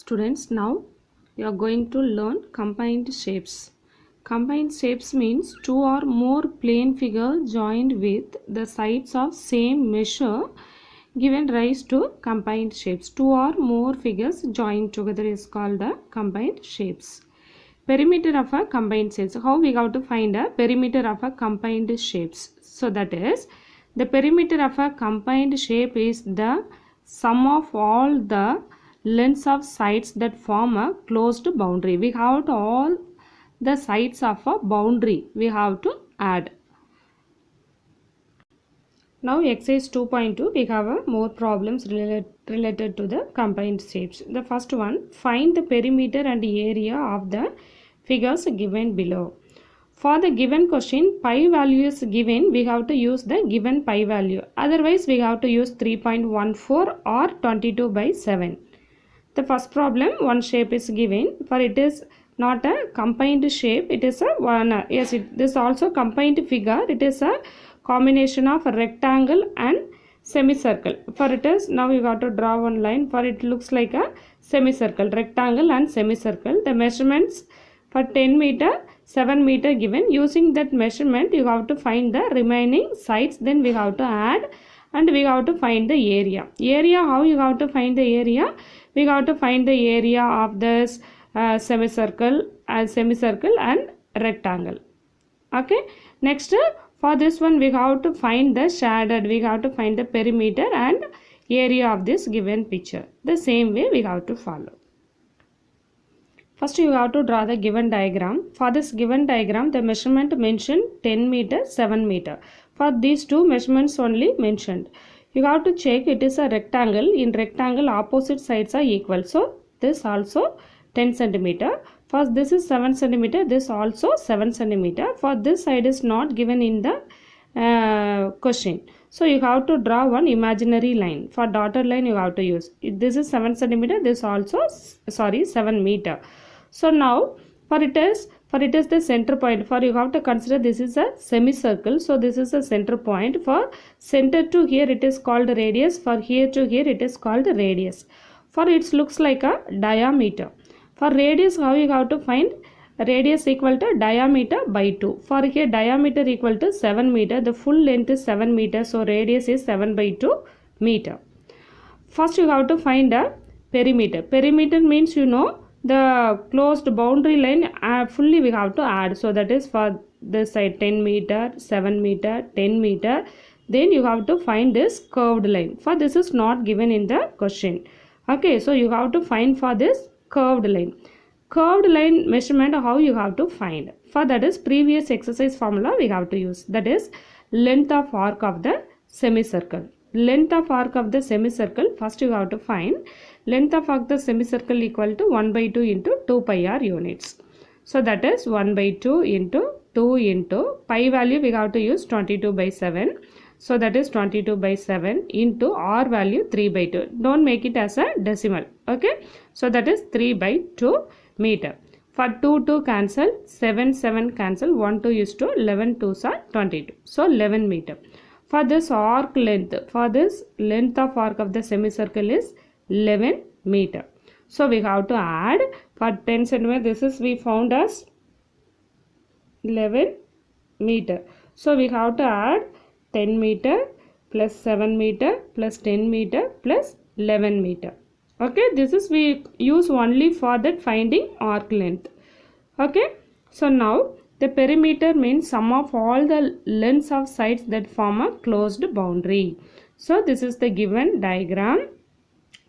Students, now you are going to learn combined shapes. Combined shapes means two or more plane figures joined with the sides of same measure given rise to combined shapes. Two or more figures joined together is called the combined shapes. Perimeter of a combined shapes. How we have to find a perimeter of a combined shapes? So that is, the perimeter of a combined shape is the sum of all the lengths of sides that form a closed boundary. We have to all the sides of a boundary we have to add. Now exercise 2.2 we have more problems related to the combined shapes. The first one, find the perimeter and area of the figures given below. For the given question, pi value is given, we have to use the given pi value. Otherwise we have to use 3.14 or 22/7. The first problem, one shape is given, for it is not a combined shape, it is a one, yes, this also combined figure, it is a combination of a rectangle and semicircle. For it is, now you got to draw one line, for it looks like a semicircle, rectangle and semicircle. The measurements for 10 meter, 7 meter given. Using that measurement, you have to find the remaining sides, then we have to add and we have to find the area. Area, how you have to find the area? We got to find the area of this semicircle and rectangle. Okay, next for this one we have to find the shaded, we have to find the perimeter and area of this given picture. The same way we have to follow. First you have to draw the given diagram. For this given diagram, the measurement mentioned 10 meter, 7 meter. For these two measurements only mentioned. You have to check it is a rectangle. In rectangle, opposite sides are equal. So this also 10 centimeter. First this is 7 centimeter. This also 7 centimeter. For this side is not given in the question. So you have to draw one imaginary line. For dotted line you have to use. This is 7 centimeter. This also 7 meter. So now for it is the center point. For you have to consider this is a semicircle. So this is a center point. For center to here it is called radius. For here to here it is called radius. For it looks like a diameter. For radius, how you have to find? Radius equal to diameter by 2. For here diameter equal to 7 meter. The full length is 7 meter. So radius is 7/2 meter. First you have to find a perimeter. Perimeter means the closed boundary line fully we have to add. So that is for this side 10 meter, 7 meter, 10 meter. Then you have to find this curved line. For this is not given in the question. Okay, so you have to find for this curved line. Curved line measurement, how you have to find? For that is previous exercise formula we have to use. That is length of arc of the semicircle. Length of arc of the semicircle, first you have to find length of arc of the semicircle equal to 1/2 into 2 pi r units. So that is 1/2 into 2 into pi value we have to use 22/7. So that is 22/7 into r value 3/2. Don't make it as a decimal. Okay. So that is 3/2 meter. For 2 cancel, 7 cancel, 1 2 is to 11 2s are 22. So 11 meter. For this arc length, for this length of arc of the semicircle is 11 meter. So we have to add for 10 centimeter. This is we found as 11 meter. So we have to add 10 meter plus 7 meter plus 10 meter plus 11 meter. Okay, this is we use only for that finding arc length. Okay, so now the perimeter means sum of all the lengths of sides that form a closed boundary. So this is the given diagram.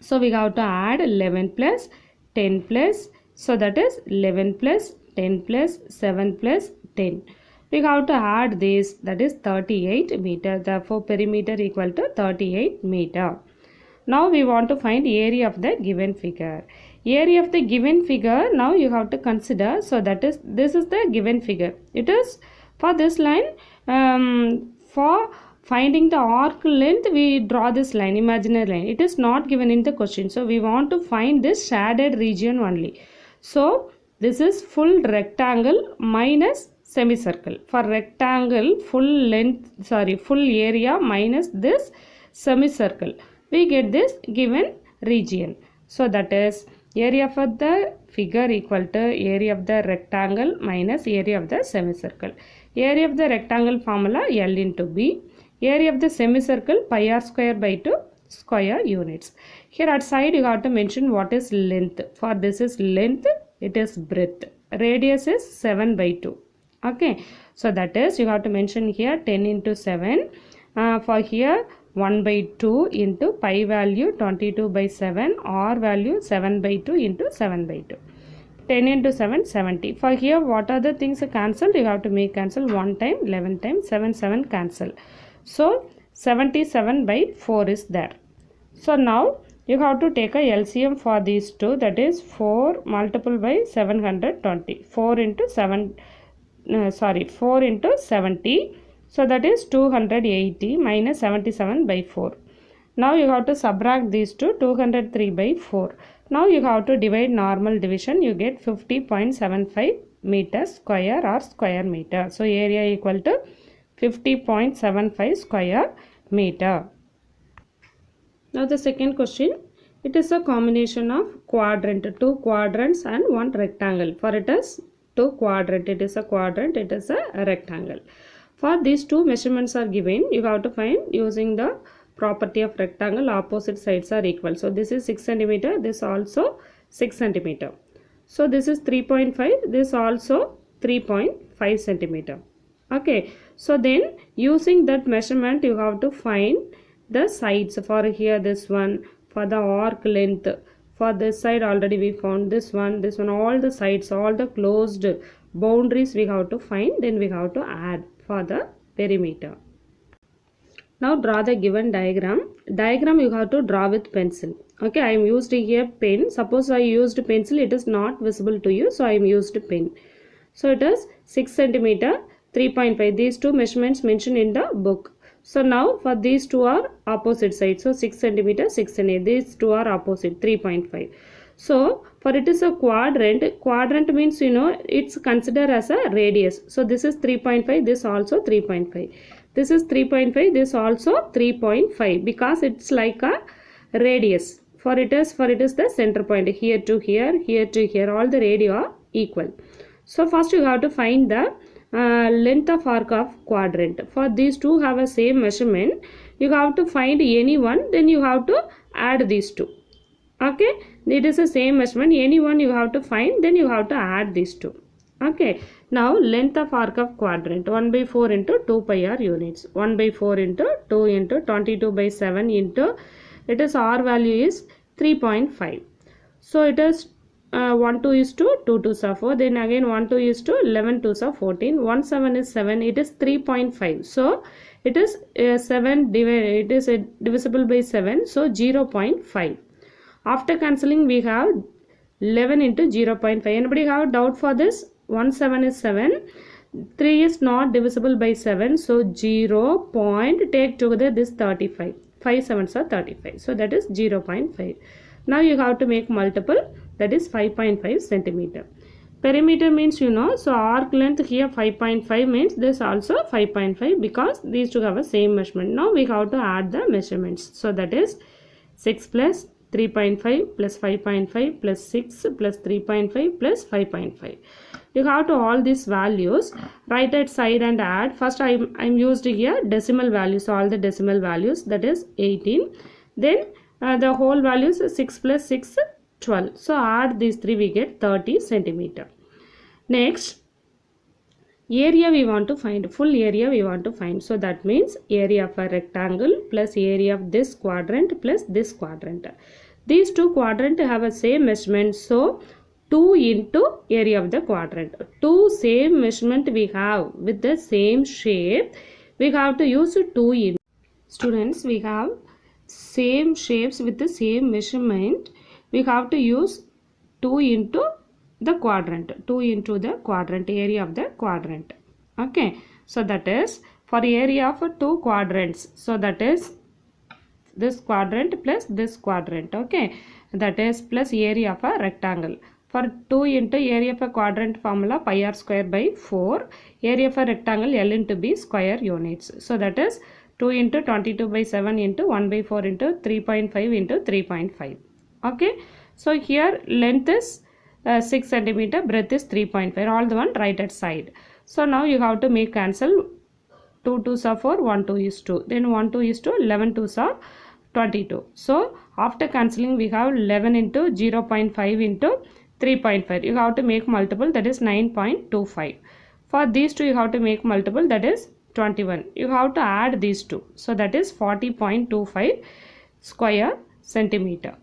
So we have to add 11 plus 10 plus, so that is 11 plus 10 plus 7 plus 10. We have to add this, that is 38 meter. Therefore perimeter equal to 38 meter. Now we want to find area of the given figure. Area of the given figure, now you have to consider. So that is, this is the given figure. It is for this line, for finding the arc length we draw this line, imaginary line. It is not given in the question. So we want to find this shaded region only. So this is full rectangle minus semicircle. For rectangle full length, full area minus this semicircle, we get this given region. So that is area of the figure equal to area of the rectangle minus area of the semicircle. Area of the rectangle formula L into B. Area of the semicircle pi r square by 2 square units. Here at side you have to mention what is length. For this is length, it is breadth. Radius is 7 by 2. Okay, so that is you have to mention here 10 into 7. For here 1 by 2 into pi value 22 by 7, r value 7 by 2 into 7 by 2. 10 into 7, 70. For here what are the things cancelled? You have to make cancel 1 time, 11 times, 7, 7 cancel. So 77 by 4 is there. So now you have to take a LCM for these two, that is 4 multiplied by 720. 4 into 70. So that is 280 minus 77 by 4. Now you have to subtract these two, 203 by 4. Now you have to divide normal division. You get 50.75 meter square or square meter. So area equal to 50.75 square meter. Now the second question. It is a combination of quadrant, 2 quadrants and 1 rectangle. For it is 2 quadrant. It is a quadrant. It is a rectangle. For these two measurements are given, you have to find using the property of rectangle, opposite sides are equal. So this is 6 centimeter, this also 6 centimeter. So this is 3.5, this also 3.5 centimeter. Okay, so then using that measurement you have to find the sides. For here this one, for the arc length, for this side already we found this one, all the sides, all the closed boundaries we have to find, then we have to add for the perimeter. Now draw the given diagram. Diagram you have to draw with pencil. Okay, I am used here pen. Suppose I used pencil, it is not visible to you, so I am used pen. So it is 6 centimeter, 3.5. These two measurements mentioned in the book. So now for these two are opposite sides. So 6 centimeter, 6 centimeter. These two are opposite, 3.5. So for it is a quadrant. Quadrant means it's considered as a radius. So this is 3.5. This also 3.5. This is 3.5. This also 3.5 because it's like a radius. For it is the center point, here to here, here to here. All the radii are equal. So first you have to find the length of arc of quadrant. For these two have a same measurement, you have to find any one, then you have to add these two. Okay, it is the same measurement, any one you have to find, then you have to add these two. Okay, now length of arc of quadrant 1 by 4 into 2 pi r units. 1 by 4 into 2 into 22 by 7 into, it is r value is 3.5. So it is 1 2 is to 2 2s are 4, then again 1 2 is to 11 2s are 14, 1 7 is 7, it is 3.5. So it is 7 divided, it is divisible by 7, so 0.5. After cancelling we have 11 into 0.5. Anybody have doubt for this? 1 7 is 7, 3 is not divisible by 7, so 0. Take together this 35, 5 7s are 35, so that is 0.5. Now you have to make multiple, that is 5.5 centimeter. Perimeter means so arc length here 5.5 means this also 5.5 because these two have the same measurement. Now we have to add the measurements. So that is 6 plus 3.5 plus 5.5 plus 6 plus 3.5 plus 5.5. You have to all these values right at side and add. First I'm used here decimal values, so all the decimal values, that is 18. Then the whole values 6 plus 6 12. So add these three, we get 30 centimeter. Next, area we want to find, full area we want to find. So that means area of a rectangle plus area of this quadrant plus this quadrant. These two quadrants have a same measurement, so 2 into area of the quadrant. Two same measurement we have with the same shape, we have to use 2 in. Students, we have same shapes with the same measurement, we have to use 2 into the quadrant, 2 into the quadrant, area of the quadrant. Okay, so that is for area of 2 quadrants, so that is this quadrant plus this quadrant. Okay, that is plus area of a rectangle. For 2 into area of a quadrant formula pi r square by 4, area of a rectangle L into B square units. So that is 2 into 22 by 7 into 1 by 4 into 3.5 into 3.5. Okay, So here length is 6 centimeter, breadth is 3.5, all the one right at side. So now you have to make cancel. 2 2s are 4, 1 2 is 2, then 1 2 is 2, 11 2s are 22. So after cancelling we have 11 into 0.5 into 3.5. You have to make multiple, that is 9.25. For these two you have to make multiple, that is 21. You have to add these two, so that is 40.25 square centimeter.